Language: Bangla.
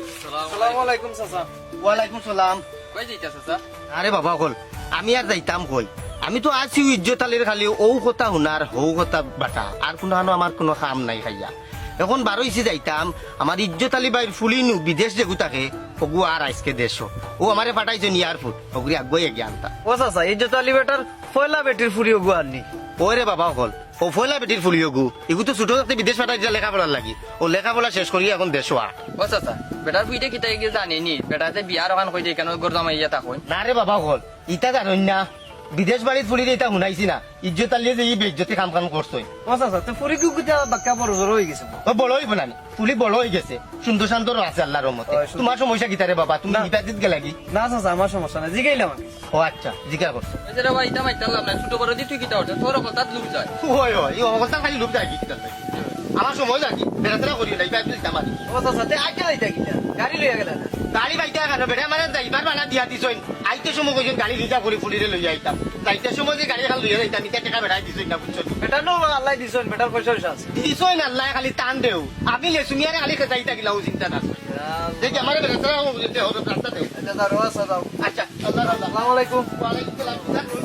আসসালামু আলাইকুম চাচা। ওয়ালাইকুম সালাম। কই যাইতা চাচা? আরে বাবা কল আমি আর যাইতাম কই, আমি তো আছি ইজ্জত আলীর খালি ও কথা হুনার হৌ কথা বাটা আর কোনো আমার কোনো কাম নাই খাইয়া। এখন বারোইছি যাইতাম আমার ইজ্জত আলী বাইর ফুলিনু বিদেশ যেগু থাকে ওগু আর আজকে দেশ ও আমারে পাঠাইছে নিয়ার ফুট ওগুলি আগুয়ে জ্ঞানতা। ও চাচা ইজ্জত আলী বেটার পয়লা বেটির ফুরিও গুয়ারনি। ওরে বাবা কল ও ফয়লা বেটির ফুলি ওগু এগু তো ছোট থাকতে বিদেশ পাঠাইছে লেখাপড়ার লাগি, ও লেখাপড়া শেষ করি এখন দেশ আ। ও চাচা বেটার ফুইতে কিতা গিয়ে জানেনি বেটাতে বিয়ার ওখান কই দেই কেন গরদামাইয়া তা কই। না রে বাবা কল ইটা জানেন না বিদেশ বাড়ির ফুলি এটা শুনাইছি না ইজ্জত আলিয়ে যে ই বেজ্জতি কাম কাম করছই। ও চাচা তো ফুরি কি কিতা বাক্কা বড় জোর হই গেছে। ও বড় হইব না ফুলি বড় হয়ে গেছে সুন্দর শান্তর আছে আল্লাহর রহমতে। তোমার সমস্যা কি তারে বাবা, তুমি হিফাজত গে লাগি? না চাচা আমার সমস্যা নাই, জিগাইলাম আমি। ও আচ্ছা জিজ্ঞাসা করছো। এই যে রে ভাই ইতা মাইতালাম না ছোট বড় দি তুই কিতা হচ্ছে তোর কথা লুক যায়। ওই ওই এই অবস্থা খালি লোক যায় কি কিতার লাগি আমার সময় লাগি বেড়াতেরা করি না হিফাজত জামারি। ও চাচা তে আইতা যাইতা কিতা গাড়ি লইয়া গেলা না। গাড়ি বাইতে কেন বেড়া মানে যাইবার বানা দিয়া দিছই আইতে সময় কইছেন গাড়ি রিজা করে ফুলিরে লই যাইতাম যাইতে সময় যে গাড়ি খাল লইয়া যাইতাম ইটা টাকা বেড়াই দিছই না বুঝছো। বেটা নো আল্লাহ দিছন বেটার পয়সা আছে। দিছই না আল্লাহ খালি টান দেও আপনি লেসুমিয়ারে খালি যাইতা গিলাও চিন্তা না দেখি আমার বেড়াতেরা বুঝতে হবে রাস্তা দেও। আচ্ছা দাও চাচা দাও। আচ্ছা আল্লাহ রাব্বাহ। আসসালামু আলাইকুম। ওয়ালাইকুম আসসালাম।